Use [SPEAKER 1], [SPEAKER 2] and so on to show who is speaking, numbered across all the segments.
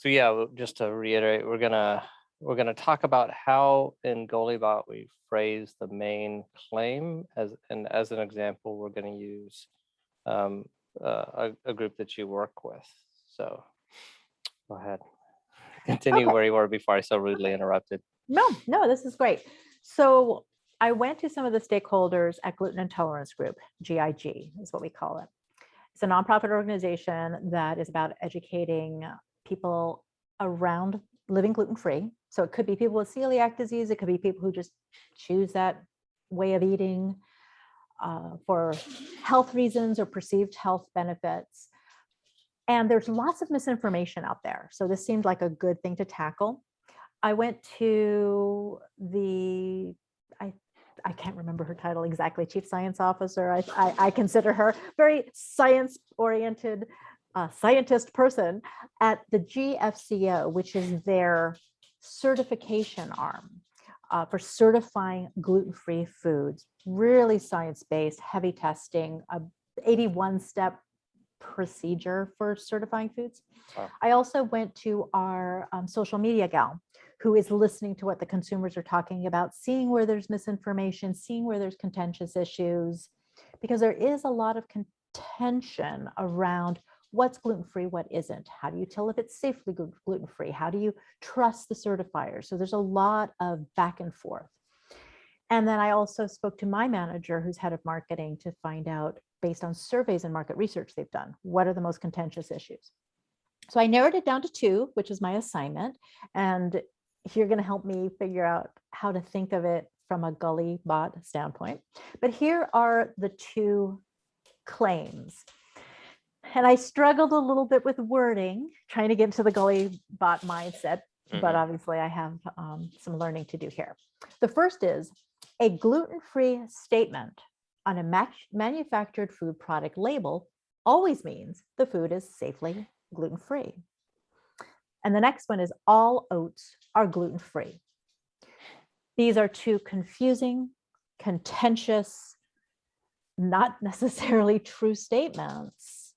[SPEAKER 1] So yeah, just to reiterate, we're gonna talk about how in GoaliBot we phrase the main claim as an example, we're gonna use a group that you work with. So go ahead, continue
[SPEAKER 2] Okay.
[SPEAKER 1] where you were before I so rudely interrupted.
[SPEAKER 2] No, this is great. So I went to some of the stakeholders at Gluten Intolerance Group, GIG is what we call it. It's a nonprofit organization that is about educating people around living gluten-free. So it could be people with celiac disease. It could be people who just choose that way of eating for health reasons or perceived health benefits. And there's lots of misinformation out there. So this seemed like a good thing to tackle. I went to I can't remember her title exactly, Chief Science Officer. I consider her very science-oriented scientist person at the GFCO, which is their certification arm for certifying gluten-free foods, really science-based, heavy testing, 81-step procedure for certifying foods.
[SPEAKER 1] Wow.
[SPEAKER 2] I also went to our social media gal who is listening to what the consumers are talking about, seeing where there's misinformation, seeing where there's contentious issues, because there is a lot of contention around what's gluten-free, what isn't. How do you tell if it's safely gluten-free? How do you trust the certifiers? So there's a lot of back and forth. And then I also spoke to my manager, who's head of marketing, to find out, based on surveys and market research they've done, what are the most contentious issues. So I narrowed it down to 2, which is my assignment. And you're going to help me figure out how to think of it from a GoaliBot standpoint. But here are the 2 claims. And I struggled a little bit with wording, trying to get into the GoaliBot mindset, but obviously I have some learning to do here. The first is a gluten-free statement on a manufactured food product label always means the food is safely gluten-free. And the next one is all oats are gluten-free. These are 2 confusing, contentious, not necessarily true statements,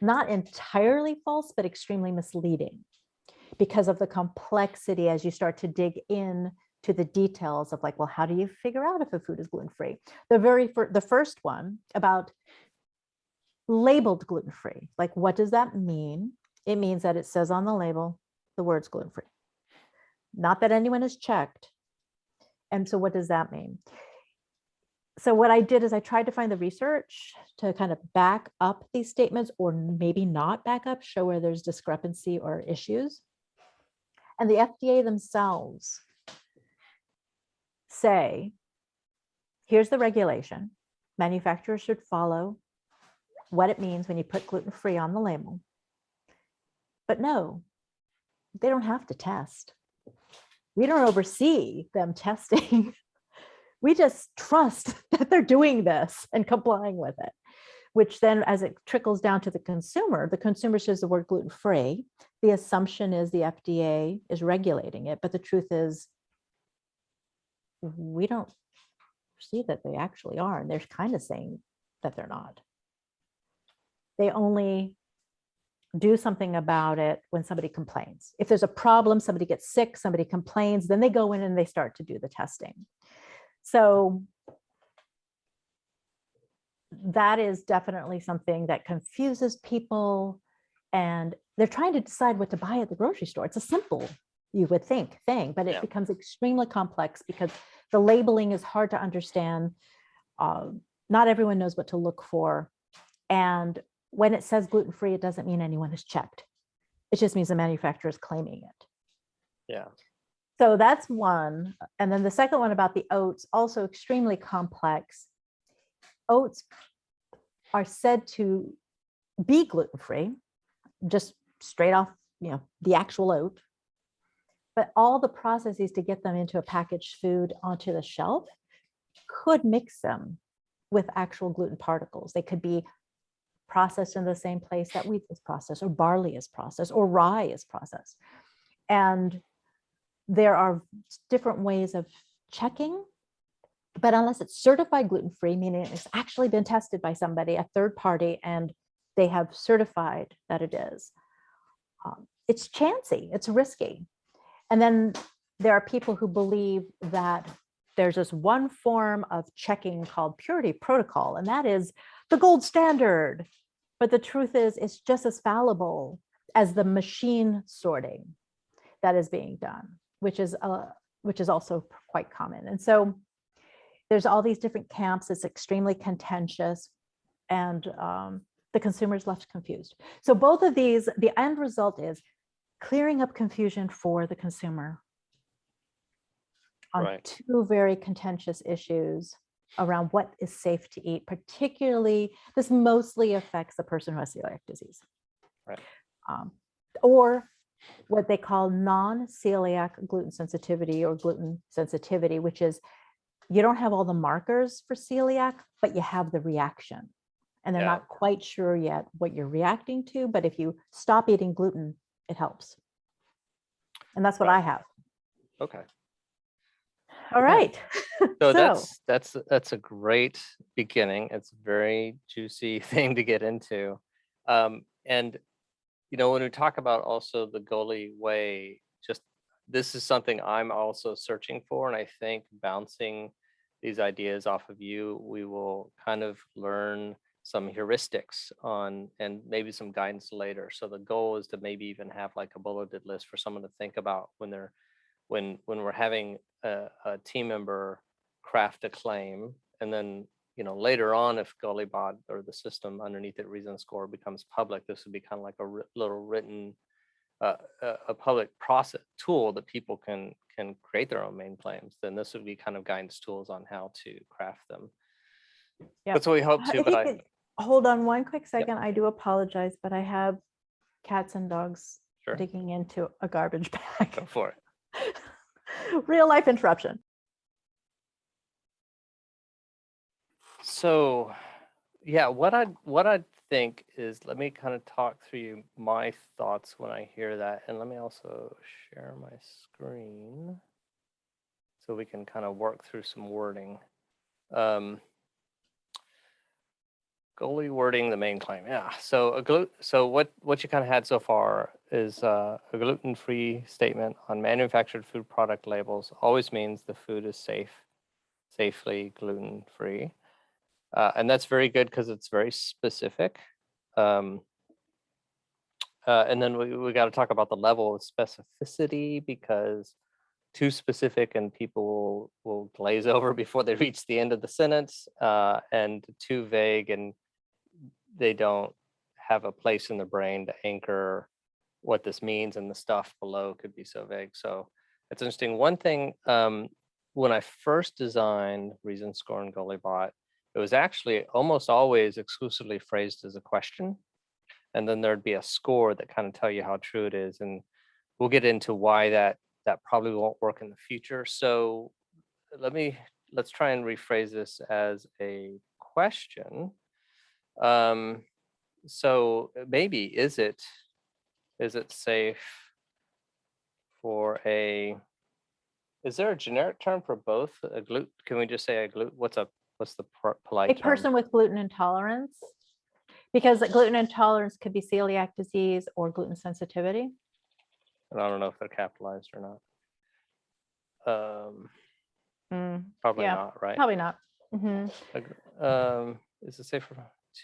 [SPEAKER 2] not entirely false, but extremely misleading because of the complexity as you start to dig in to the details of like, well, how do you figure out if a food is gluten-free? The first one about labeled gluten-free, like what does that mean? It means that it says on the label, the words gluten-free. Not that anyone has checked. And so what does that mean? So what I did is I tried to find the research to kind of back up these statements, or maybe not back up, show where there's discrepancy or issues. And the FDA themselves say, here's the regulation. Manufacturers should follow what it means when you put gluten-free on the label. But no, they don't have to test. We don't oversee them testing. We just trust that they're doing this and complying with it, which then as it trickles down to the consumer says the word gluten-free. The assumption is the FDA is regulating it, but the truth is we don't see that they actually are. And they're kind of saying that they're not. They only do something about it when somebody complains. If there's a problem, somebody gets sick, somebody complains, then they go in and they start to do the testing. So that is definitely something that confuses people, and they're trying to decide what to buy at the grocery store. It's a simple, you would think, thing, but it becomes extremely complex because the labeling is hard to understand. Not everyone knows what to look for. And when it says gluten-free, it doesn't mean anyone has checked. It just means the manufacturer is claiming it.
[SPEAKER 1] Yeah.
[SPEAKER 2] So that's one. And then the second one about the oats, also extremely complex. Oats are said to be gluten-free, just straight off, the actual oat. But all the processes to get them into a packaged food onto the shelf could mix them with actual gluten particles. They could be processed in the same place that wheat is processed, or barley is processed, or rye is processed. And there are different ways of checking, but unless it's certified gluten-free, meaning it's actually been tested by somebody, a third party, and they have certified that it is, it's chancy, it's risky. And then there are people who believe that there's this one form of checking called purity protocol, and that is the gold standard. But the truth is, it's just as fallible as the machine sorting that is being done, which is also quite common. And so there's all these different camps. It's extremely contentious, and the consumer's left confused. So both of these, the end result is clearing up confusion for the consumer on
[SPEAKER 1] Right.
[SPEAKER 2] two very contentious issues around what is safe to eat. Particularly, this mostly affects the person who has celiac disease,
[SPEAKER 1] Right.
[SPEAKER 2] Or what they call non-celiac gluten sensitivity or gluten sensitivity, which is you don't have all the markers for celiac, but you have the reaction. And they're
[SPEAKER 1] Yeah.
[SPEAKER 2] not quite sure yet what you're reacting to, but if you stop eating gluten, it helps. And that's what
[SPEAKER 1] Right.
[SPEAKER 2] I have.
[SPEAKER 1] Okay.
[SPEAKER 2] All right.
[SPEAKER 1] So
[SPEAKER 2] So
[SPEAKER 1] that's a great beginning. It's a very juicy thing to get into. And when we talk about also the Gulli way, just this is something I'm also searching for, and I think bouncing these ideas off of you, we will kind of learn some heuristics on and maybe some guidance later. So the goal is to maybe even have like a bulleted list for someone to think about when we're having a team member craft a claim, and then later on, if GulliBot or the system underneath it, Reason Score, becomes public, this would be kind of like a little written a public process tool that people can create their own main claims. Then this would be kind of guidance tools on how to craft them.
[SPEAKER 2] yeah,
[SPEAKER 1] That's what we hope to.
[SPEAKER 2] if
[SPEAKER 1] But
[SPEAKER 2] you could hold on one quick
[SPEAKER 1] Yep.
[SPEAKER 2] second, I do apologize, but I have cats and dogs
[SPEAKER 1] Sure.
[SPEAKER 2] digging into a garbage bag.
[SPEAKER 1] Go for it.
[SPEAKER 2] Real life interruption.
[SPEAKER 1] So, yeah, what I think is, let me kind of talk through my thoughts when I hear that, and let me also share my screen so we can kind of work through some wording. Gulli wording the main claim, yeah. So what you kind of had so far is a gluten-free statement on manufactured food product labels always means the food is safely gluten-free. And that's very good because it's very specific. And then we got to talk about the level of specificity, because too specific and people will glaze over before they reach the end of the sentence, and too vague and they don't have a place in the brain to anchor what this means, and the stuff below could be so vague. So it's interesting. One thing, when I first designed Reason Score and GulliBot, it was actually almost always exclusively phrased as a question. And then there'd be a score that kind of tell you how true it is. And we'll get into why that probably won't work in the future. So let's try and rephrase this as a question. So maybe is it safe for is there a generic term for both? Can we just say a gluten? What's the polite
[SPEAKER 2] A
[SPEAKER 1] term?
[SPEAKER 2] person with gluten intolerance, because gluten intolerance could be celiac disease or gluten sensitivity.
[SPEAKER 1] And I don't know if they're capitalized or not. Probably
[SPEAKER 2] yeah,
[SPEAKER 1] not, right?
[SPEAKER 2] Probably not.
[SPEAKER 1] Is it safer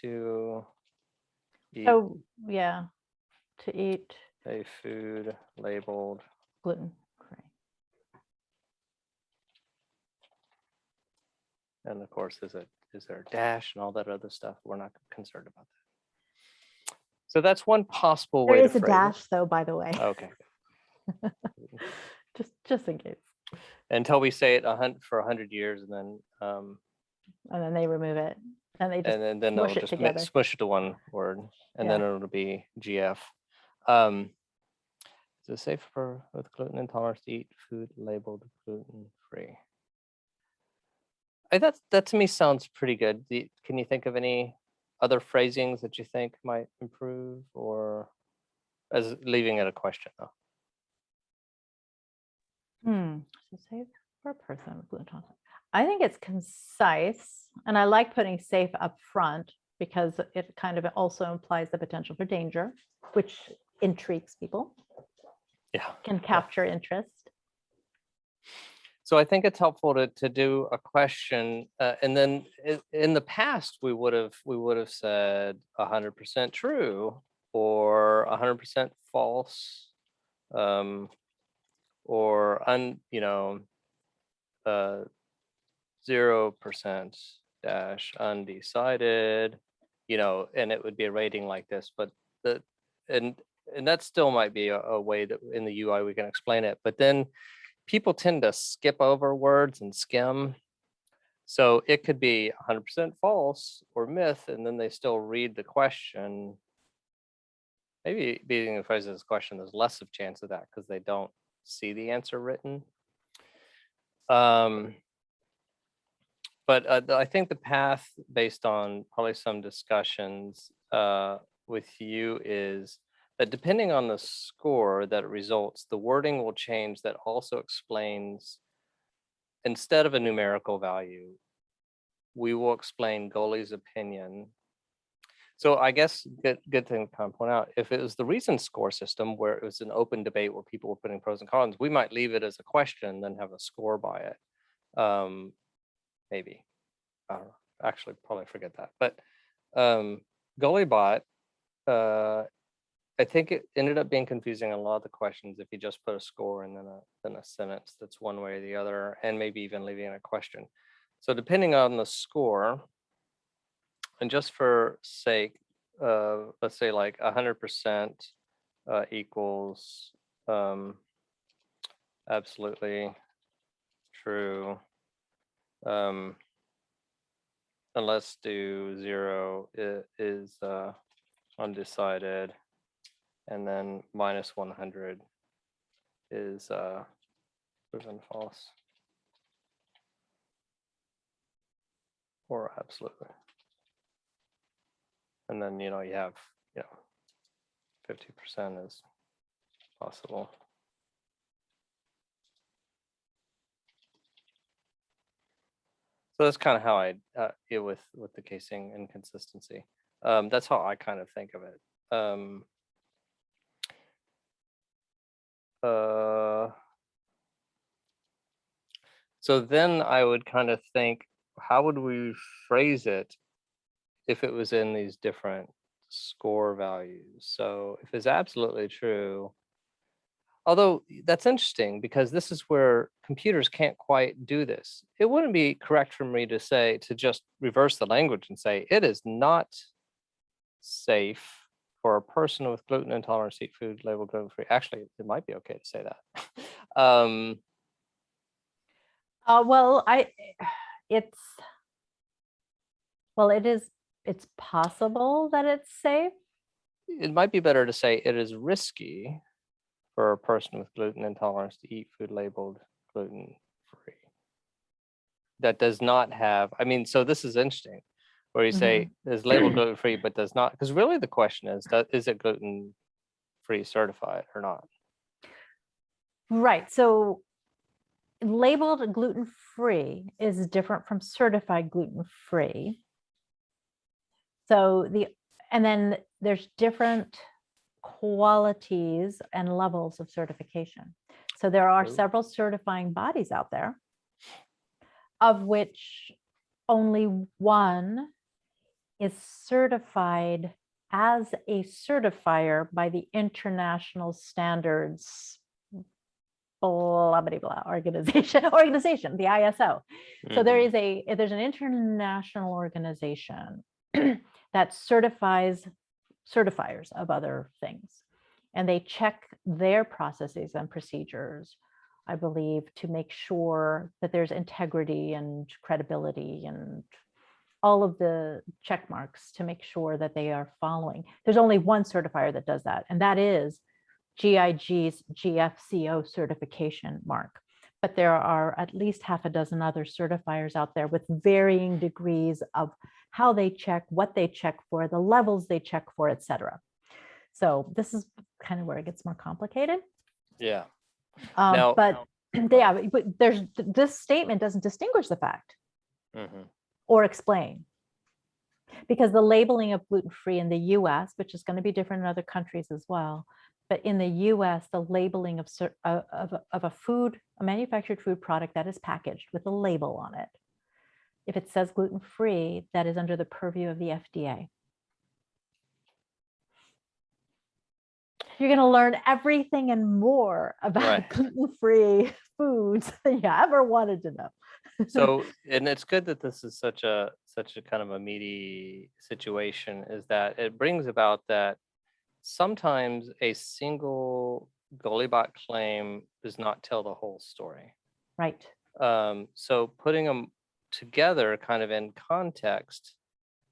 [SPEAKER 1] to eat
[SPEAKER 2] So yeah, to eat
[SPEAKER 1] a food labeled
[SPEAKER 2] gluten free?
[SPEAKER 1] And of course, is there a dash and all that other stuff? We're not concerned about that. So that's one possible way to phrase it.
[SPEAKER 2] There is a dash, though, by the way.
[SPEAKER 1] Okay.
[SPEAKER 2] just in case.
[SPEAKER 1] Until we say it for 100 years, and
[SPEAKER 2] then they remove it, and they just
[SPEAKER 1] and then
[SPEAKER 2] smush
[SPEAKER 1] they'll
[SPEAKER 2] it
[SPEAKER 1] just
[SPEAKER 2] together.
[SPEAKER 1] smush it to one word, and then it'll be GF. Is it safe with gluten intolerance to eat food labeled gluten free? That to me sounds pretty good. Can you think of any other phrasings that you think might improve, or as leaving it a question though?
[SPEAKER 2] So safe for a person with gluten intolerance. I think it's concise, and I like putting safe up front because it kind of also implies the potential for danger, which intrigues people. can capture interest.
[SPEAKER 1] So I think it's helpful to do a question, and then in the past we would have said 100% true or 100% false, or 0% dash undecided, and it would be a rating like this. But the and that still might be a way that in the UI we can explain it. But then people tend to skip over words and skim. So it could be 100% false or myth, and then they still read the question. Maybe being the phrase as a question, there's less of chance of that because they don't see the answer written. But I think the path, based on probably some discussions with you, is that depending on the score that results, the wording will change that also explains, instead of a numerical value, we will explain Gulli's opinion. So I guess good thing to kind of point out, if it was the recent score system where it was an open debate where people were putting pros and cons, we might leave it as a question, then have a score by it. Maybe, I don't know, actually probably forget that. But GulliBot, I think it ended up being confusing on a lot of the questions if you just put a score and then a sentence that's one way or the other, and maybe even leaving a question. So depending on the score, and just for sake, let's say like 100% equals absolutely true. And let's do 0 is undecided, and then minus 100 is proven false or absolutely. And then you have 50% is possible. So that's kind of how I deal with the casing inconsistency. That's how I kind of think of it. So then I would kind of think, how would we phrase it if it was in these different score values? So if it's absolutely true, although that's interesting because this is where computers can't quite do this. It wouldn't be correct for me to just reverse the language and say it is not safe for a person with gluten intolerance to eat food labeled gluten-free. Actually, it might be okay to say that.
[SPEAKER 2] Well, it's possible that it's safe.
[SPEAKER 1] It might be better to say it is risky for a person with gluten intolerance to eat food labeled gluten-free. That does not have, so this is interesting, where you say is labeled gluten-free, but does not, because really the question is it gluten-free certified or not?
[SPEAKER 2] Right. So labeled gluten-free is different from certified gluten-free. So and then there's different qualities and levels of certification. So there are several certifying bodies out there, of which only one is certified as a certifier by the International Standards blah, blah, blah, organization, the ISO. So there's an international organization that certifies certifiers of other things. And they check their processes and procedures, I believe, to make sure that there's integrity and credibility and all of the check marks to make sure that they are following. There's only one certifier that does that, and that is GIG's GFCO certification mark. But there are at least half a dozen other certifiers out there with varying degrees of how they check, what they check for, the levels they check for, et cetera. So this is kind of where it gets more complicated.
[SPEAKER 1] Yeah.
[SPEAKER 2] But this statement doesn't distinguish the fact or explain. Because the labeling of gluten-free in the US, which is going to be different in other countries as well, but in the US, the labeling of a manufactured food product that is packaged with a label on it, if it says gluten-free, that is under the purview of the FDA. You're going to learn everything and more about
[SPEAKER 1] Right.
[SPEAKER 2] gluten-free foods than you ever wanted to know.
[SPEAKER 1] So, and it's good that this is such a kind of a meaty situation, is that it brings about that sometimes a single Golibot claim does not tell the whole story.
[SPEAKER 2] Right.
[SPEAKER 1] So putting them together kind of in context,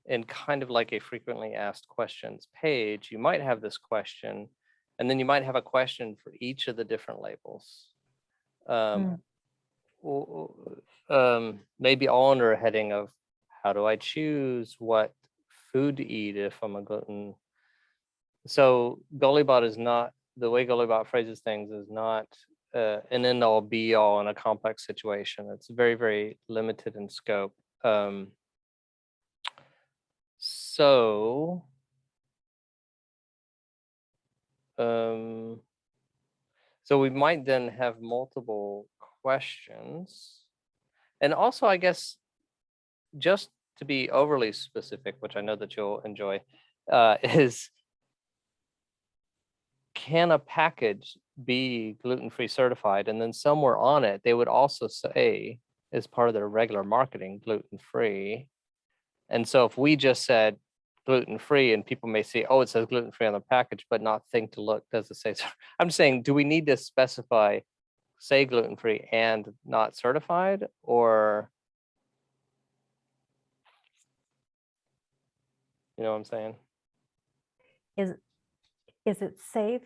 [SPEAKER 1] in kind of like a frequently asked questions page, you might have this question, and then you might have a question for each of the different labels. Maybe all under a heading of how do I choose what food to eat if I'm a gluten. So Golibot is not, the way Golibot phrases things is not an end all be all in a complex situation. It's very, very limited in scope. So we might then have multiple questions. And also, I guess, just to be overly specific, which I know that you'll enjoy, is can a package be gluten-free certified? And then somewhere on it, they would also say, as part of their regular marketing, gluten-free. And so if we just said gluten-free, and people may say, oh, it says gluten-free on the package, but not think to look, does it say? So I'm saying, do we need to specify, say gluten-free and not certified, or, you know what I'm saying?
[SPEAKER 2] Is it safe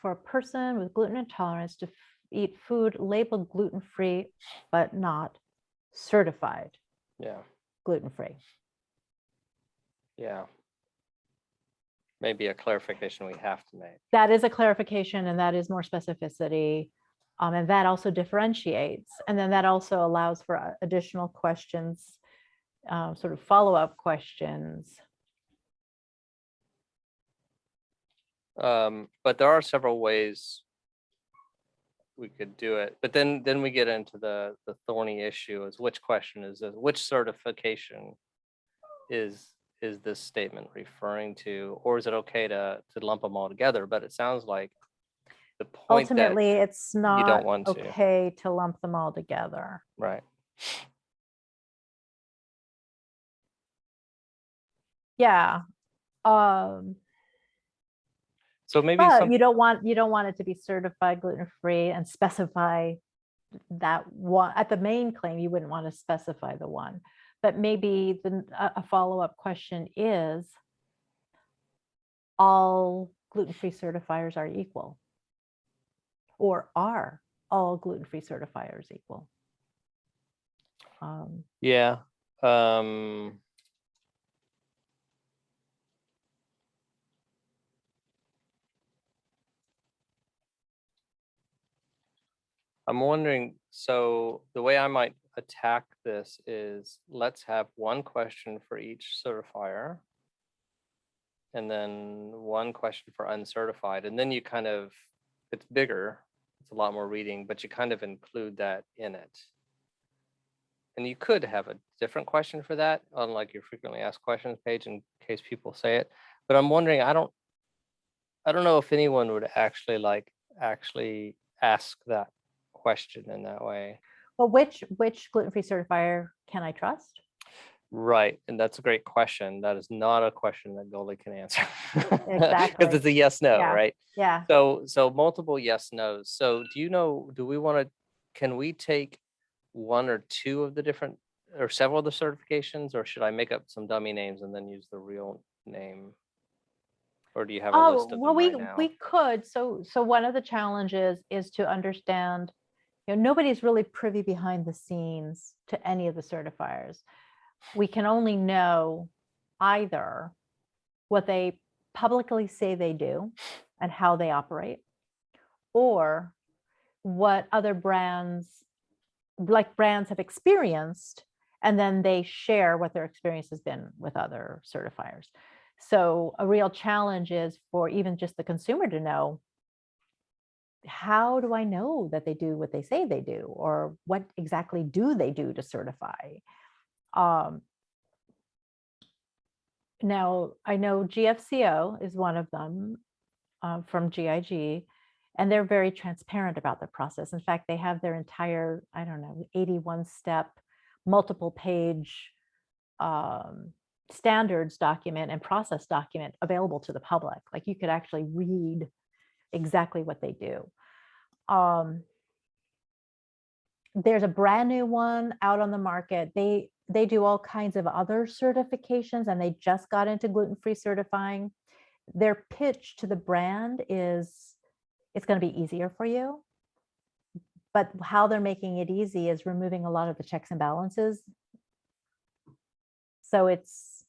[SPEAKER 2] for a person with gluten intolerance to eat food labeled gluten-free but not certified
[SPEAKER 1] Yeah.
[SPEAKER 2] gluten-free?
[SPEAKER 1] Yeah. Maybe a clarification we have to make.
[SPEAKER 2] That is a clarification, and that is more specificity. And that also differentiates. And then that also allows for additional questions, sort of follow-up questions.
[SPEAKER 1] But there are several ways we could do it. But then we get into the thorny issue, is which question is this? Which certification is this statement referring to? Or is it okay to lump them all together? But it sounds like the point
[SPEAKER 2] Ultimately,
[SPEAKER 1] that
[SPEAKER 2] it's
[SPEAKER 1] you
[SPEAKER 2] not
[SPEAKER 1] don't want to.
[SPEAKER 2] okay to lump them all together.
[SPEAKER 1] Right.
[SPEAKER 2] Yeah.
[SPEAKER 1] So maybe
[SPEAKER 2] But you don't want it to be certified gluten-free and specify that one at the main claim. You wouldn't want to specify the one, but maybe a follow-up question is, all gluten-free certifiers are equal, or are all gluten-free certifiers equal?
[SPEAKER 1] Yeah. I'm wondering, so the way I might attack this is, let's have one question for each certifier, and then one question for uncertified. And then you kind of, it's bigger, it's a lot more reading, but you kind of include that in it. And you could have a different question for that on like your frequently asked questions page in case people say it. But I'm wondering, I don't know if anyone would actually ask that question in that way.
[SPEAKER 2] Well, which gluten-free certifier can I trust?
[SPEAKER 1] Right, and that's a great question. That is not a question that Gulli can answer.
[SPEAKER 2] Exactly.
[SPEAKER 1] Because it's a yes, no,
[SPEAKER 2] Yeah.
[SPEAKER 1] right?
[SPEAKER 2] Yeah.
[SPEAKER 1] So multiple yes, nos. So do we want to, can we take one or two of the different, or several of the certifications, or should I make up some dummy names and then use the real name? Or do you have a list of
[SPEAKER 2] Well,
[SPEAKER 1] them right now?
[SPEAKER 2] we could. So one of the challenges is to understand, nobody's really privy behind the scenes to any of the certifiers. We can only know either what they publicly say they do and how they operate, or what other brands have experienced And then they share what their experience has been with other certifiers. So a real challenge is for even just the consumer to know, how do I know that they do what they say they do? Or what exactly do they do to certify? Now, I know GFCO is one of them from GIG, and they're very transparent about the process. In fact, they have their entire, I don't know, 81-step, multiple page standards document and process document available to the public. Like you could actually read exactly what they do. There's a brand new one out on the market. They do all kinds of other certifications, and they just got into gluten-free certifying. Their pitch to the brand is it's going to be easier for you. But how they're making it easy is removing a lot of the checks and balances. So it's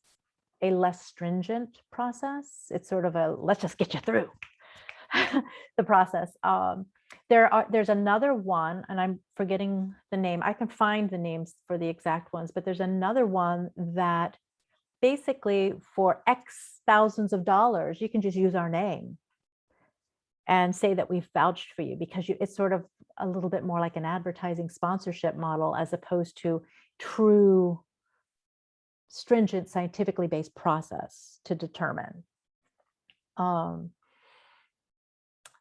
[SPEAKER 2] a less stringent process. It's sort of a, let's just get you through the process. There's another one, and I'm forgetting the name. I can find the names for the exact ones, but there's another one that basically for X thousands of dollars, you can just use our name and say that we've vouched for you, because it's sort of a little bit more like an advertising sponsorship model as opposed to true stringent scientifically based process to determine.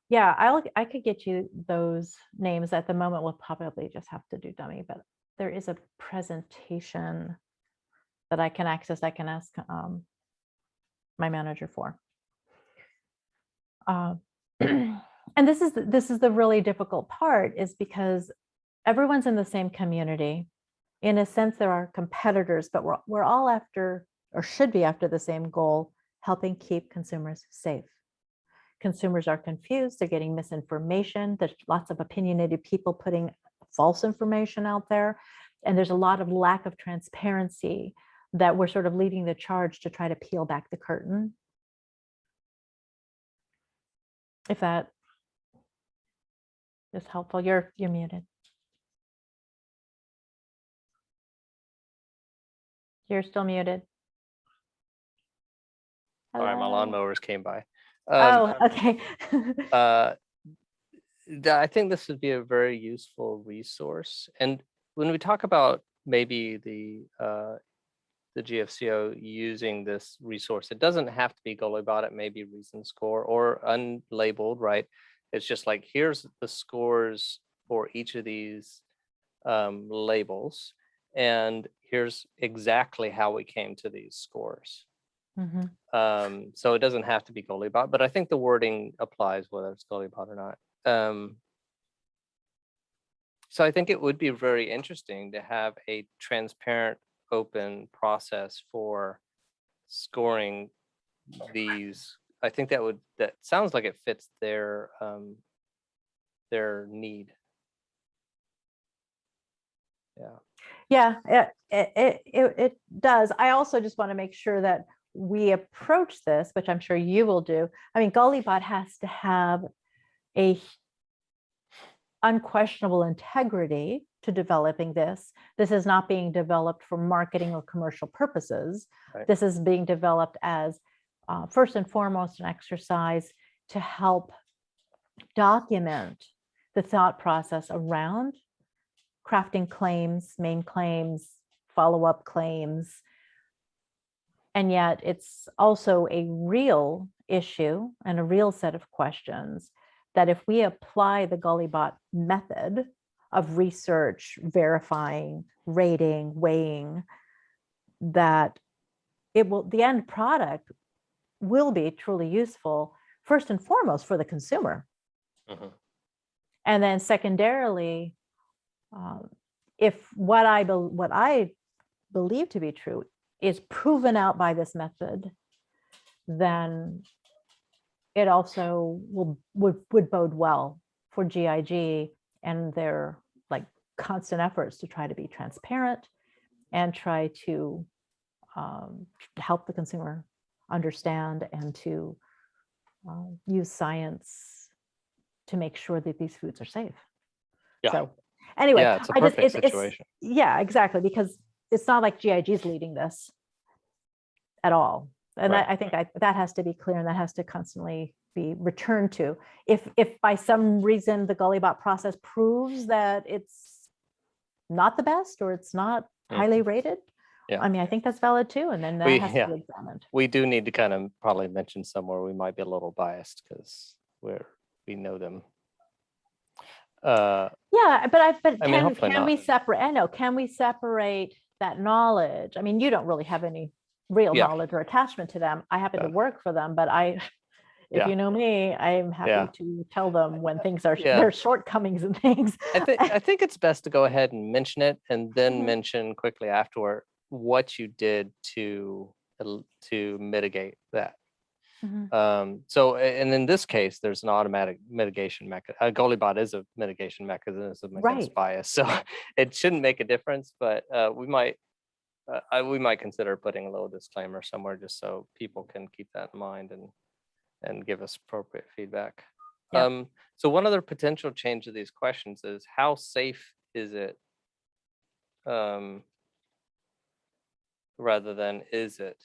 [SPEAKER 2] Yeah, I could get you those names. At the moment, we'll probably just have to do dummy, but there is a presentation that I can access. I can ask my manager for. And this is the really difficult part, is because everyone's in the same community. In a sense, there are competitors, but we're all after, or should be after, the same goal: helping keep consumers safe. Consumers are confused, they're getting misinformation. There's lots of opinionated people putting false information out there. And there's a lot of lack of transparency that we're sort of leading the charge to try to peel back the curtain. If that is helpful. You're muted. You're still muted.
[SPEAKER 1] Sorry, my
[SPEAKER 2] Hello?
[SPEAKER 1] lawnmowers came by.
[SPEAKER 2] Oh, okay.
[SPEAKER 1] I think this would be a very useful resource. And when we talk about maybe the GFCO using this resource, it doesn't have to be GulliBot. It may be Reason Score or unlabeled, right? It's just like, here's the scores for each of these labels, and here's exactly how we came to these scores.
[SPEAKER 2] Mm-hmm.
[SPEAKER 1] So it doesn't have to be GulliBot, but I think the wording applies whether it's GulliBot or not. So I think it would be very interesting to have a transparent, open process for scoring these. I think that sounds like it fits their need.
[SPEAKER 2] Yeah, it does. I also just want to make sure that we approach this, which I'm sure you will do. I mean, GulliBot has to have a unquestionable integrity to developing this. This is not being developed for marketing or commercial purposes.
[SPEAKER 1] Right.
[SPEAKER 2] This is being developed as first and foremost an exercise to help document the thought process around crafting claims, main claims, follow-up claims. And yet it's also a real issue and a real set of questions that if we apply the GulliBot method of research, verifying, rating, weighing, that the end product will be truly useful, first and foremost for the consumer. Mm-hmm. And then secondarily, if what I believe to be true is proven out by this method, then it also would bode well for GIG and their constant efforts to try to be transparent and try to help the consumer understand and to use science to make sure that these foods are safe.
[SPEAKER 1] Yeah.
[SPEAKER 2] So anyway,
[SPEAKER 1] yeah, it's a perfect situation.
[SPEAKER 2] yeah, exactly, because it's not like GIG is leading this at all. And
[SPEAKER 1] Right.
[SPEAKER 2] I think that has to be clear, and that has to constantly be returned to. If by some reason the GulliBot process proves that it's not the best, or it's not highly rated,
[SPEAKER 1] Yeah.
[SPEAKER 2] I mean, I think that's valid too. And then that has to be examined.
[SPEAKER 1] We do need to kind of probably mention somewhere we might be a little biased because we know them.
[SPEAKER 2] Yeah, but
[SPEAKER 1] I mean, hopefully
[SPEAKER 2] can we
[SPEAKER 1] not.
[SPEAKER 2] separate? I know. Can we separate that knowledge? I mean, you don't really have any real
[SPEAKER 1] Yeah.
[SPEAKER 2] knowledge or attachment to them. I happen to
[SPEAKER 1] Yeah.
[SPEAKER 2] work for them, but if
[SPEAKER 1] Yeah.
[SPEAKER 2] you know me, I'm happy
[SPEAKER 1] Yeah.
[SPEAKER 2] to tell them when things are
[SPEAKER 1] Yeah.
[SPEAKER 2] there's shortcomings and things.
[SPEAKER 1] I think it's best to go ahead and mention it, and then
[SPEAKER 2] Mhm.
[SPEAKER 1] mention quickly afterward what you did to mitigate that.
[SPEAKER 2] Mhm.
[SPEAKER 1] So, and in this case, there's an automatic mitigation mechanism. GulliBot is a mitigation mechanism against
[SPEAKER 2] Right.
[SPEAKER 1] bias, so it shouldn't make a difference. But we might consider putting a little disclaimer somewhere just so people can keep that in mind and give us appropriate feedback.
[SPEAKER 2] Yeah.
[SPEAKER 1] So one other potential change of these questions is how safe is it, rather than is it.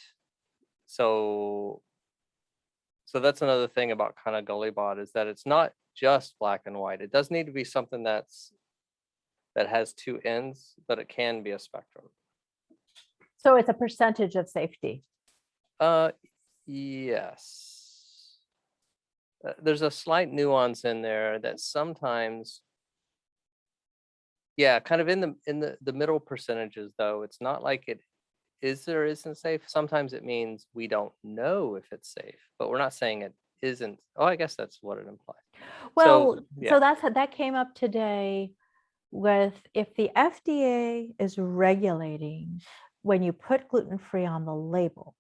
[SPEAKER 1] So that's another thing about kind of GulliBot, is that it's not just black and white. It does need to be something that has two ends, but it can be a spectrum.
[SPEAKER 2] So it's a percentage of safety.
[SPEAKER 1] Yes. There's a slight nuance in there that sometimes, yeah, kind of in the middle percentages though, it's not like it is or isn't safe. Sometimes it means we don't know if it's safe, but we're not saying it isn't. Oh, I guess that's what it implies.
[SPEAKER 2] Well,
[SPEAKER 1] Yeah.
[SPEAKER 2] so that came up today with, if the FDA is regulating when you put gluten-free on the label,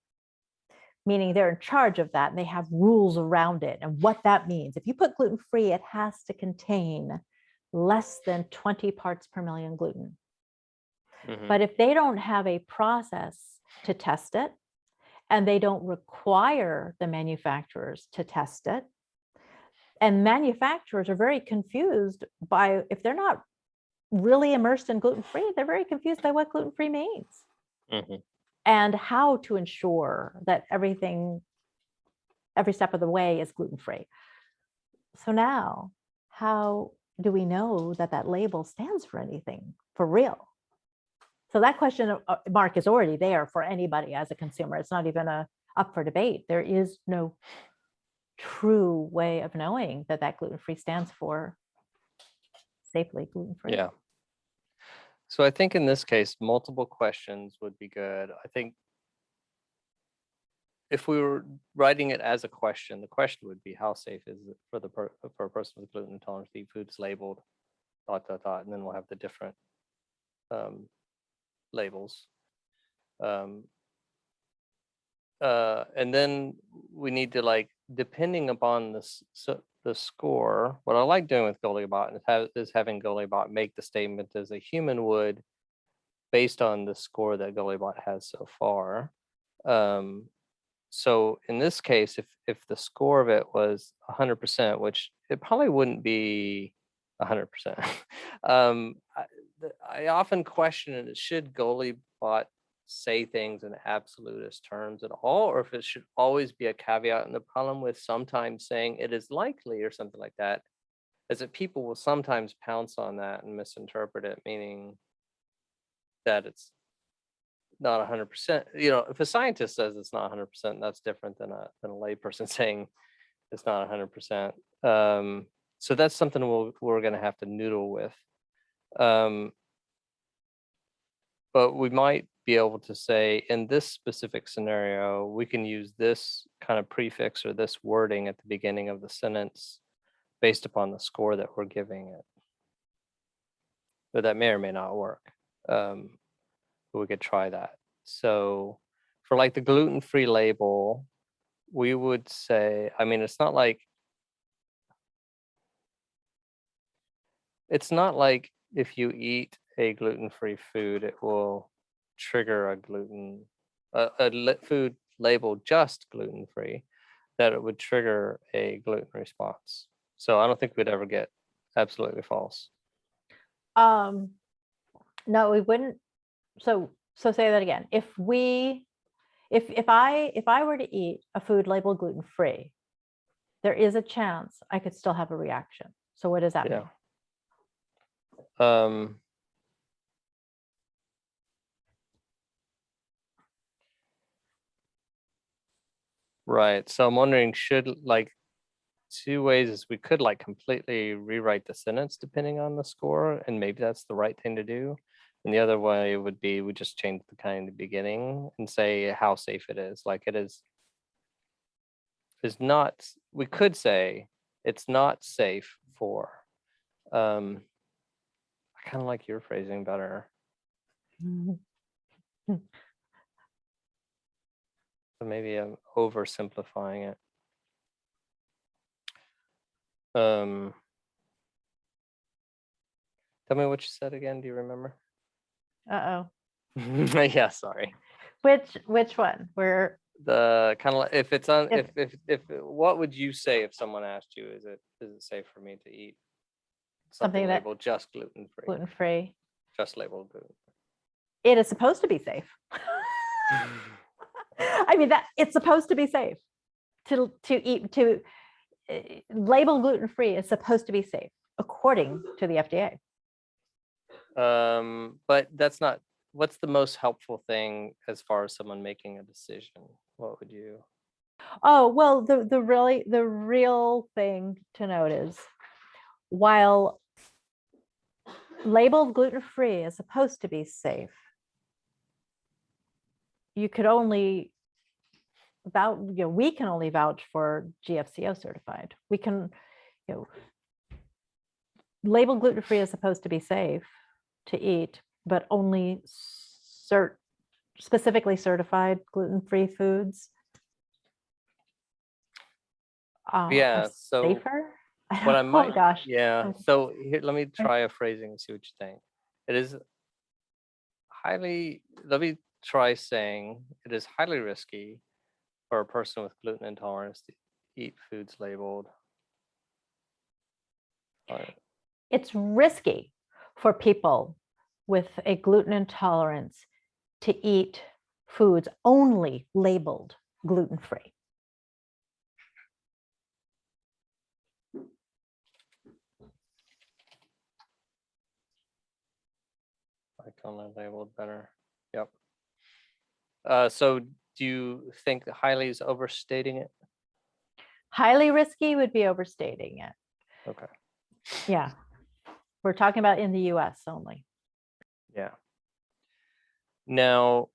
[SPEAKER 2] meaning they're in charge of that and they have rules around it and what that means. If you put gluten-free, it has to contain less than 20 parts per million gluten. But if they don't have a process to test it, and they don't require the manufacturers to test it, and manufacturers are very confused by, if they're not really immersed in gluten-free, they're very confused by what gluten-free means and how to ensure that every step of the way is gluten-free. So now, how do we know that that label stands for anything for real? So that question, Mark, is already there for anybody as a consumer. It's not even up for debate. There is no true way of knowing that gluten-free stands for safely gluten-free.
[SPEAKER 1] Yeah. So I think in this case, multiple questions would be good. I think if we were writing it as a question, the question would be, how safe is it for a person with gluten intolerance to eat foods labeled ... and then we'll have the different labels. And then we need to, like, depending upon the score, what I like doing with GulliBot is having GulliBot make the statement as a human would based on the score that GulliBot has so far. So in this case, if the score of it was 100%, which it probably wouldn't be 100%, I often question it. Should GulliBot say things in absolutist terms at all, or if it should always be a caveat? And the problem with sometimes saying it is likely or something like that is that people will sometimes pounce on that and misinterpret it, meaning that it's not 100%. If a scientist says it's not 100%, that's different than a layperson saying it's not 100%. So that's something we're going to have to noodle with. But we might be able to say, in this specific scenario, we can use this kind of prefix or this wording at the beginning of the sentence based upon the score that we're giving it. But that may or may not work. But we could try that. So for like the gluten-free label, we would say, I mean, it's not like if you eat a gluten-free food, it will trigger a food labeled just gluten-free, that it would trigger a gluten response. So I don't think we'd ever get absolutely false.
[SPEAKER 2] No, we wouldn't. So So say that again. If I were to eat a food labeled gluten-free, there is a chance I could still have a reaction. So what does that mean?
[SPEAKER 1] Right. So I'm wondering, should like two ways is we could like completely rewrite the sentence depending on the score, and maybe that's the right thing to do. And the other way would be we just change the kind in the beginning and say how safe it is. Like it is not, we could say it's not safe for, I kind of like your phrasing better. So maybe I'm oversimplifying it. Tell me what you said again. Do you remember?
[SPEAKER 2] Uh-oh.
[SPEAKER 1] Yeah, sorry.
[SPEAKER 2] Which one? Where
[SPEAKER 1] The kind of like, if it's on, if what would you say if someone asked you, is it safe for me to eat something
[SPEAKER 2] something that
[SPEAKER 1] labeled just gluten-free?
[SPEAKER 2] gluten-free.
[SPEAKER 1] Just labeled gluten.
[SPEAKER 2] It is supposed to be safe. I mean, that it's supposed to be safe to eat, to label gluten-free is supposed to be safe according to the FDA.
[SPEAKER 1] But that's not, what's the most helpful thing as far as someone making a decision? What would you?
[SPEAKER 2] Oh, well, the real thing to note is while labeled gluten-free is supposed to be safe, you could only vouch, we can only vouch for GFCO certified. We can, labeled gluten-free is supposed to be safe to eat, but only specifically certified gluten-free foods
[SPEAKER 1] Yeah, so
[SPEAKER 2] safer.
[SPEAKER 1] what I might,
[SPEAKER 2] oh gosh.
[SPEAKER 1] yeah. So here, let me try a phrasing and see what you think. It is highly, let me try saying it is highly risky for a person with gluten intolerance to eat foods labeled.
[SPEAKER 2] It's risky for people with a gluten intolerance to eat foods only labeled gluten-free.
[SPEAKER 1] Like only labeled better. Yep. So do you think that highly is overstating it?
[SPEAKER 2] Highly risky would be overstating it.
[SPEAKER 1] Okay.
[SPEAKER 2] Yeah. We're talking about in the US only.
[SPEAKER 1] Yeah. Now,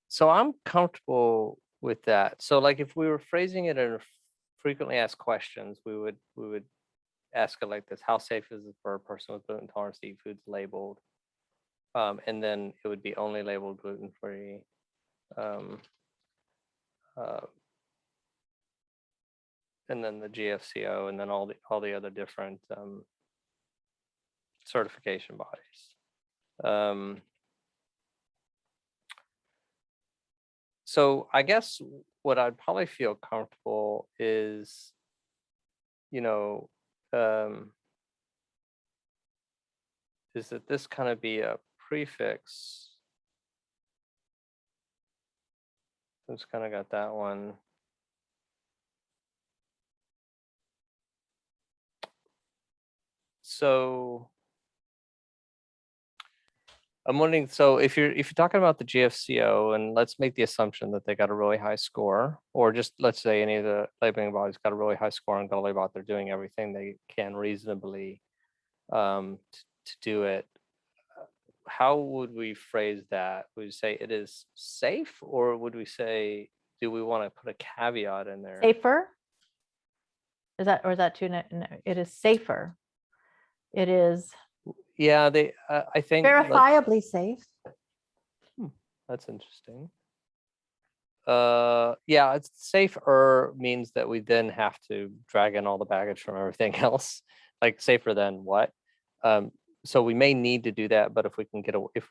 [SPEAKER 1] so I'm comfortable with that. So like if we were phrasing it in frequently asked questions, we would ask it like this: how safe is it for a person with gluten intolerance to eat foods labeled? And then it would be only labeled gluten-free. And then the GFCO, and then all the other different certification bodies. So I guess what I'd probably feel comfortable is, is that this kind of be a prefix. It's kind of got that one. So I'm wondering, so if you're talking about the GFCO, and let's make the assumption that they got a really high score, or just let's say any of the labeling bodies got a really high score on Gulli, they're doing everything they can reasonably to do it. How would we phrase that? Would we say it is safe, or would we say, do we want to put a caveat in there?
[SPEAKER 2] Safer? Is that too? No, it is safer. It is.
[SPEAKER 1] Yeah, I think
[SPEAKER 2] verifiably safe.
[SPEAKER 1] That's interesting. Yeah, it's safer means that we then have to drag in all the baggage from everything else. Like safer than what? So we may need to do that, but if we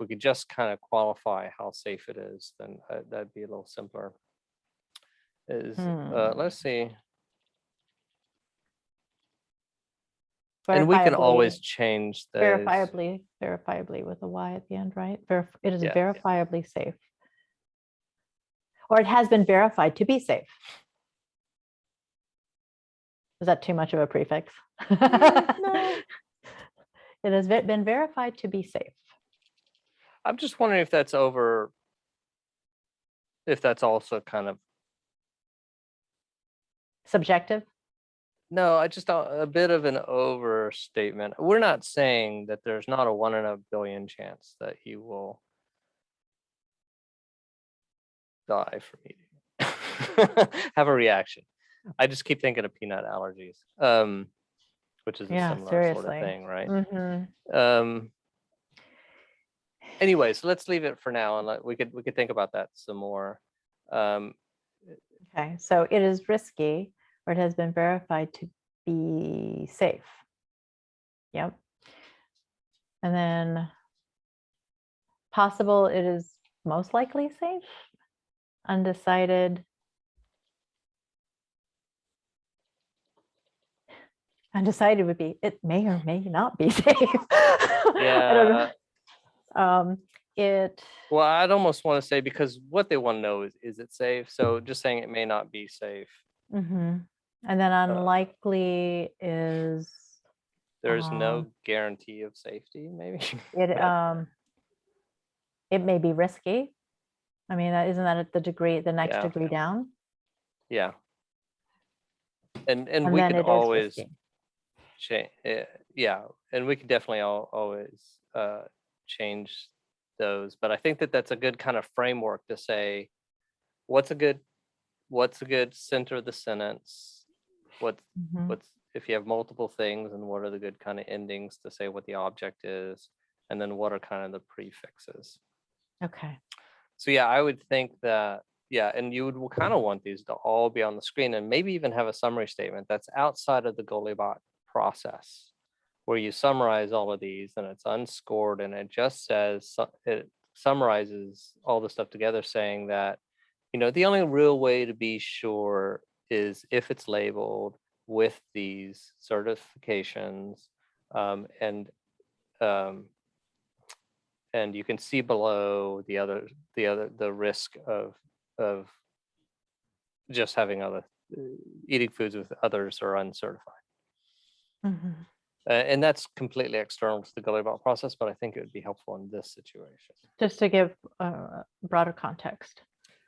[SPEAKER 1] could just kind of qualify how safe it is, then that'd be a little simpler. Let's see. And we can
[SPEAKER 2] verifiably,
[SPEAKER 1] always change those.
[SPEAKER 2] verifiably with a Y at the end, right? It is
[SPEAKER 1] Yeah.
[SPEAKER 2] verifiably safe. Or it has been verified to be safe. Is that too much of a prefix?
[SPEAKER 1] No.
[SPEAKER 2] It has been verified to be safe.
[SPEAKER 1] I'm just wondering if that's also kind of,
[SPEAKER 2] Subjective?
[SPEAKER 1] no, I just a bit of an overstatement. We're not saying that there's not a 1 in a billion chance that he will die from eating, have a reaction. I just keep thinking of peanut allergies, which is a
[SPEAKER 2] Yeah,
[SPEAKER 1] similar sort of
[SPEAKER 2] seriously.
[SPEAKER 1] thing, right?
[SPEAKER 2] Mhm.
[SPEAKER 1] Anyways, let's leave it for now, and we could think about that some more.
[SPEAKER 2] Okay, so it is risky, or it has been verified to be safe. Yep. And then possible, it is most likely safe. Undecided. Undecided would be, it may or may not be safe. I don't know.
[SPEAKER 1] Yeah.
[SPEAKER 2] It,
[SPEAKER 1] Well, I'd almost want to say, because what they want to know is it safe? So just saying it may not be safe.
[SPEAKER 2] and then unlikely is,
[SPEAKER 1] There's no guarantee of safety, maybe.
[SPEAKER 2] it may be risky. I mean, isn't that at the next
[SPEAKER 1] Yeah.
[SPEAKER 2] degree down?
[SPEAKER 1] Yeah. And
[SPEAKER 2] And
[SPEAKER 1] we
[SPEAKER 2] then
[SPEAKER 1] could
[SPEAKER 2] it is
[SPEAKER 1] always
[SPEAKER 2] risky.
[SPEAKER 1] change. Yeah, and we could definitely always change those. But I think that that's a good kind of framework to say what's a good center of the sentence, what's if you have multiple things, and what are the good kind of endings to say what the object is, and then what are kind of the prefixes.
[SPEAKER 2] Okay.
[SPEAKER 1] So yeah, I would think that, yeah, and you would kind of want these to all be on the screen, and maybe even have a summary statement that's outside of the GulliBot process, where you summarize all of these and it's unscored, and it just says, it summarizes all the stuff together, saying that, the only real way to be sure is if it's labeled with these certifications, and you can see below the risk of just having other eating foods with others or uncertified. And that's completely external to the GulliBot process, but I think it would be helpful in this situation.
[SPEAKER 2] Just to give broader context.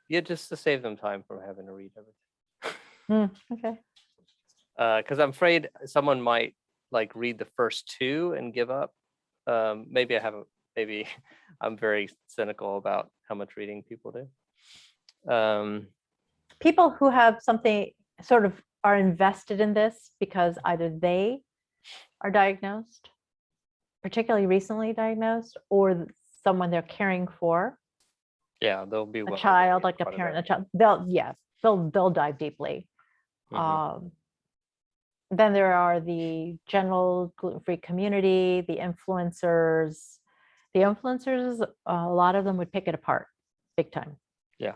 [SPEAKER 1] Yeah, just to save them time from having to read everything.
[SPEAKER 2] Okay.
[SPEAKER 1] Because I'm afraid someone might read the first two and give up. Maybe I'm very cynical about how much reading people do.
[SPEAKER 2] People who have something sort of are invested in this because either they are diagnosed, particularly recently diagnosed, or someone they're caring for.
[SPEAKER 1] Yeah, they'll be
[SPEAKER 2] a child, like a parent, a child. They'll dive deeply. Then there are the general gluten-free community, the influencers. The influencers, a lot of them would pick it apart big time.
[SPEAKER 1] Yeah.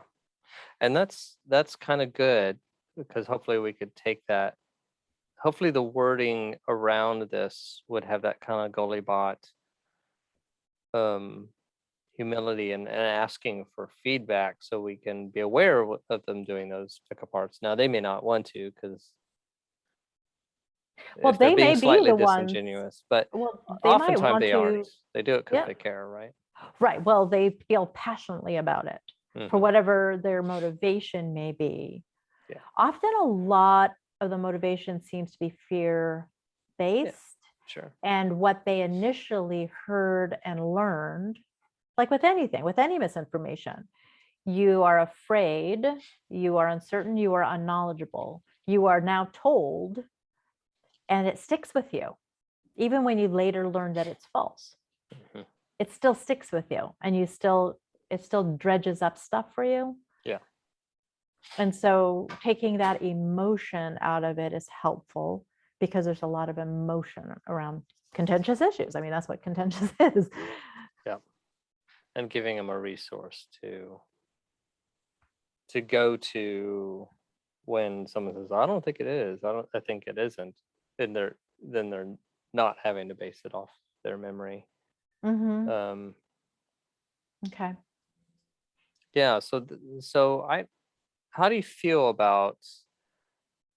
[SPEAKER 1] And that's kind of good, because hopefully we could take that. Hopefully the wording around this would have that kind of GulliBot humility and asking for feedback, so we can be aware of them doing those pick aparts. Now they may not want to, because if they're being slightly disingenuous, but oftentimes they aren't. They do it because they care, right?
[SPEAKER 2] Right. Well, they feel passionately about it for whatever their motivation may be.
[SPEAKER 1] Yeah.
[SPEAKER 2] Often a lot of the motivation seems to be fear-based.
[SPEAKER 1] Sure.
[SPEAKER 2] And what they initially heard and learned, like with anything, with any misinformation, you are afraid, you are uncertain, you are unknowledgeable. You are now told, and it sticks with you. Even when you later learn that it's false, it still sticks with you, and it still dredges up stuff for you.
[SPEAKER 1] Yeah.
[SPEAKER 2] And so taking that emotion out of it is helpful, because there's a lot of emotion around contentious issues. I mean, that's what contentious is.
[SPEAKER 1] Yeah. And giving them a resource to go to when someone says, I don't think it is. I think it isn't. Then they're not having to base it off their memory.
[SPEAKER 2] Mhm. Okay.
[SPEAKER 1] Yeah. How do you feel about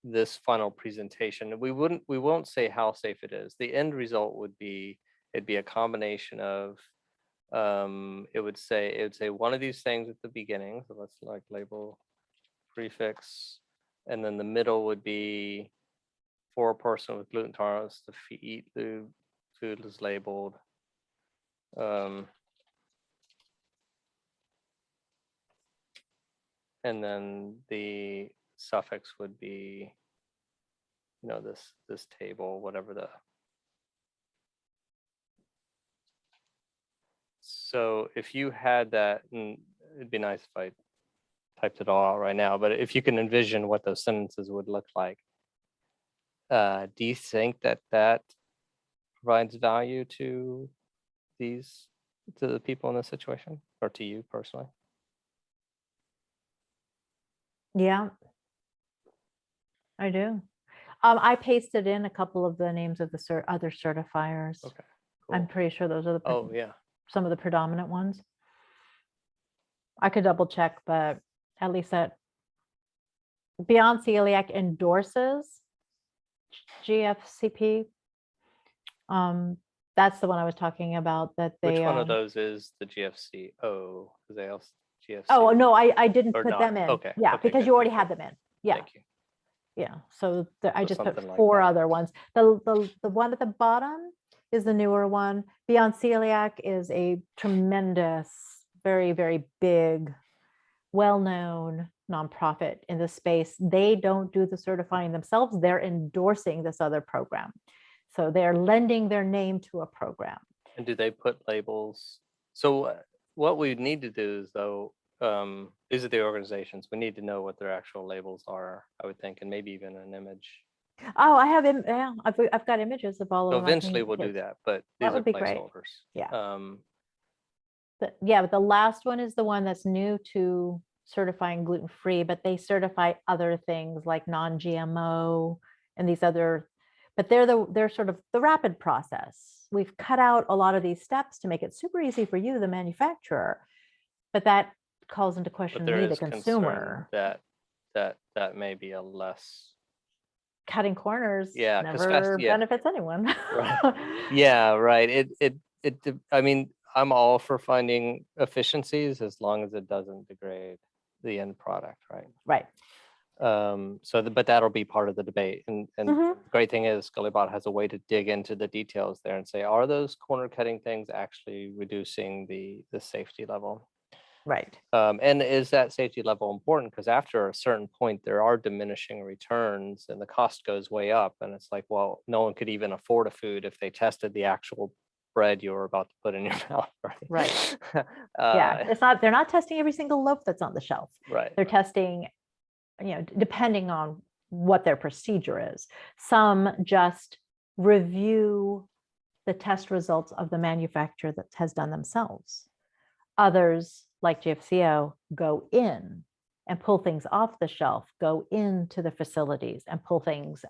[SPEAKER 1] this final presentation? We won't say how safe it is. The end result would be, it'd be a combination of, it would say one of these things at the beginning. So let's like label prefix, and then the middle would be for a person with gluten intolerance, the eat the food is labeled. And then the suffix would be, this table, whatever the. So if you had that, and it'd be nice if I typed it all out right now, but if you can envision what those sentences would look like, do you think that provides value to the people in this situation, or to you personally?
[SPEAKER 2] Yeah, I do. I pasted in a couple of the names of the other certifiers.
[SPEAKER 1] Okay,
[SPEAKER 2] I'm
[SPEAKER 1] cool.
[SPEAKER 2] pretty sure those are
[SPEAKER 1] Oh, yeah.
[SPEAKER 2] some of the predominant ones. I could double check, but at least that Beyond Celiac endorses GFCP. That's the one I was talking about, that they.
[SPEAKER 1] Which one of those is the GFCO? Because they also GFC.
[SPEAKER 2] Oh, no, I didn't
[SPEAKER 1] Or
[SPEAKER 2] put
[SPEAKER 1] not.
[SPEAKER 2] them in.
[SPEAKER 1] Okay,
[SPEAKER 2] Yeah,
[SPEAKER 1] okay,
[SPEAKER 2] because
[SPEAKER 1] good,
[SPEAKER 2] you already
[SPEAKER 1] good,
[SPEAKER 2] had
[SPEAKER 1] good.
[SPEAKER 2] them in. Yeah,
[SPEAKER 1] Thank you.
[SPEAKER 2] yeah. So I
[SPEAKER 1] So
[SPEAKER 2] just put
[SPEAKER 1] something like
[SPEAKER 2] 4
[SPEAKER 1] that.
[SPEAKER 2] other ones. The one at the bottom is the newer one. Beyond Celiac is a tremendous, very, very big, well-known nonprofit in the space. They don't do the certifying themselves. They're endorsing this other program. So they're lending their name to a program.
[SPEAKER 1] And do they put labels? So what we need to do is, though, these are the organizations. We need to know what their actual labels are, I would think, and maybe even an image.
[SPEAKER 2] Oh, I have yeah, I've got images of all of
[SPEAKER 1] So
[SPEAKER 2] them. I can
[SPEAKER 1] eventually
[SPEAKER 2] use the
[SPEAKER 1] we'll do
[SPEAKER 2] kids.
[SPEAKER 1] that, but
[SPEAKER 2] That
[SPEAKER 1] these are
[SPEAKER 2] would be great.
[SPEAKER 1] placeholders.
[SPEAKER 2] Yeah. But the last one is the one that's new to certifying gluten-free, but they certify other things like non-GMO and these other, but they're sort of the rapid process. We've cut out a lot of these steps to make it super easy for you, the manufacturer, but that calls into
[SPEAKER 1] But
[SPEAKER 2] question
[SPEAKER 1] there
[SPEAKER 2] me, the
[SPEAKER 1] is concern
[SPEAKER 2] consumer.
[SPEAKER 1] that may be a less.
[SPEAKER 2] Cutting corners
[SPEAKER 1] Yeah, 'cause
[SPEAKER 2] never benefits anyone.
[SPEAKER 1] Right. Yeah, right. I mean, I'm all for finding efficiencies as long as it doesn't degrade the end product, right?
[SPEAKER 2] Right.
[SPEAKER 1] But that'll be part of the debate. And
[SPEAKER 2] Mhm.
[SPEAKER 1] the great thing is Gullibot has a way to dig into the details there and say, are those corner cutting things actually reducing the safety level?
[SPEAKER 2] Right.
[SPEAKER 1] And is that safety level important? Because after a certain point, there are diminishing returns and the cost goes way up. And it's like, well, no one could even afford a food if they tested the actual bread you were about to put in your mouth, right?
[SPEAKER 2] Right. Yeah, they're not testing every single loaf that's on the shelf.
[SPEAKER 1] Right.
[SPEAKER 2] They're testing, depending on what their procedure is. Some just review the test results of the manufacturer that has done themselves. Others, like GFCO, go in and pull things off the shelf, go into the facilities and pull things,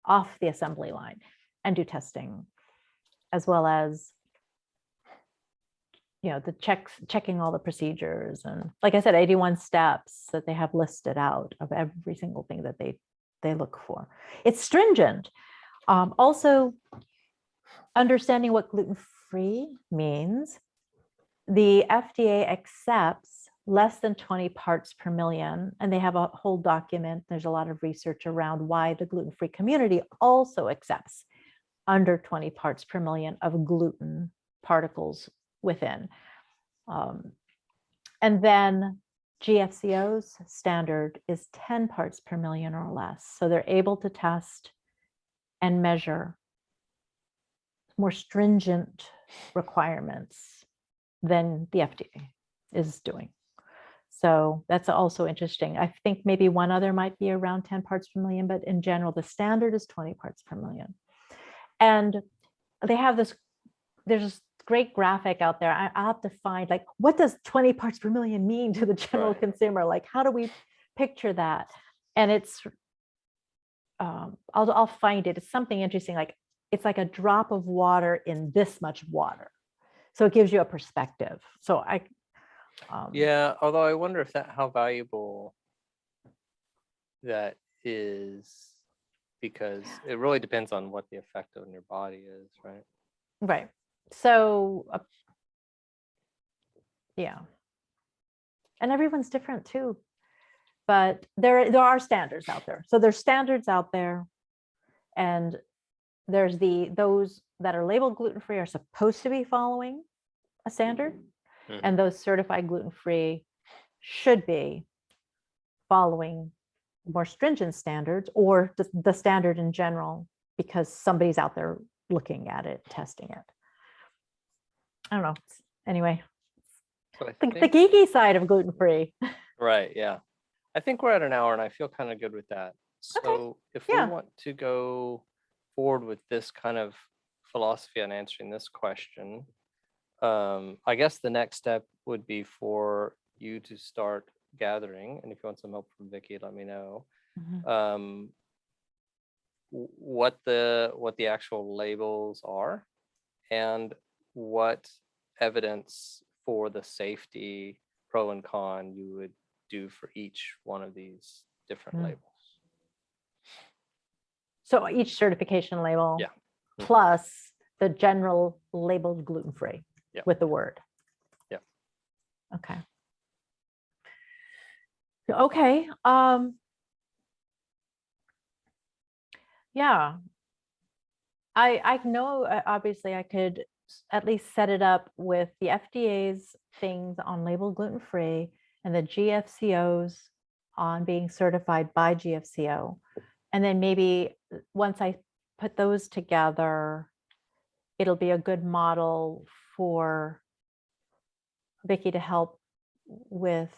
[SPEAKER 2] off the assembly line and do testing, as well as the checking all the procedures. And like I said, 81 steps that they have listed out of every single thing that they look for. It's stringent. Also, understanding what gluten-free means, the FDA accepts less than 20 parts per million, and they have a whole document. There's a lot of research around why the gluten-free community also accepts under 20 parts per million of gluten particles within. And then GFCO's standard is 10 parts per million or less. So they're able to test and measure more stringent requirements than the FDA is doing. So that's also interesting. I think maybe one other might be around 10 parts per million, but in general, the standard is 20 parts per million. And they have there's this great graphic out there. I have to find, like, what does 20 parts per million mean to the general consumer? Like, how do we picture that? And it's, I'll find it. It's something interesting, like it's like a drop of water in this much water. So it gives you a perspective. So
[SPEAKER 1] yeah, although I wonder if how valuable that is, because it really depends on what the effect on your body is, right?
[SPEAKER 2] right. So yeah. And everyone's different too. But there are standards out there. So there's standards out there, and there's those that are labeled gluten-free are supposed to be following a standard, and those certified gluten-free should be following more stringent standards, or the standard in general, because somebody's out there looking at it, testing it. I don't know. Anyway,
[SPEAKER 1] So
[SPEAKER 2] the geeky side of gluten-free.
[SPEAKER 1] Right, yeah. I think we're at an hour and I feel kind of good with that. So if we want to go forward with this kind of philosophy on answering this question, I guess the next step would be for you to start gathering, and if you want some help from Vicky, let me know, what the actual labels are and what evidence for the safety pro and con you would do for each one of these different labels.
[SPEAKER 2] So each certification label,
[SPEAKER 1] yeah,
[SPEAKER 2] plus the general labeled gluten-free with the word.
[SPEAKER 1] Yeah.
[SPEAKER 2] Okay. Okay. Yeah. I know, obviously I could at least set it up with the FDA's things on labeled gluten-free and the GFCOs on being certified by GFCO. And then maybe once I put those together, it'll be a good model for Vicky to help with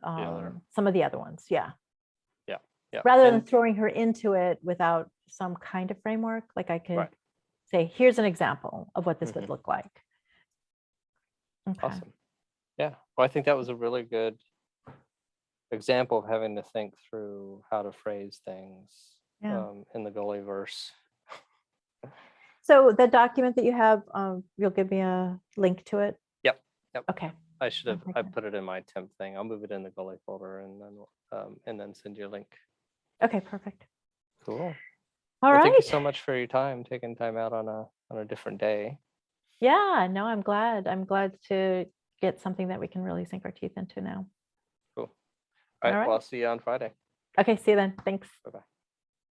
[SPEAKER 2] some of the other ones. Yeah.
[SPEAKER 1] Yeah.
[SPEAKER 2] Rather than throwing her into it without some kind of framework, like I could say, here's an example of what this would look like. Okay.
[SPEAKER 1] Awesome. Yeah. Well, I think that was a really good example of having to think through how to phrase things in the Gulliverse.
[SPEAKER 2] So the document that you have, you'll give me a link to it?
[SPEAKER 1] Yep.
[SPEAKER 2] Okay.
[SPEAKER 1] I should have, I put it in my temp thing. I'll move it in the Gulli folder and then send you a link.
[SPEAKER 2] Okay, perfect.
[SPEAKER 1] Cool.
[SPEAKER 2] All right.
[SPEAKER 1] Thank you so much for your time, taking time out on a different day.
[SPEAKER 2] Yeah, no, I'm glad. I'm glad to get something that we can really sink our teeth into now.
[SPEAKER 1] Cool. All right. Well, I'll see you on Friday.
[SPEAKER 2] Okay, see you then. Thanks.
[SPEAKER 1] Bye-bye.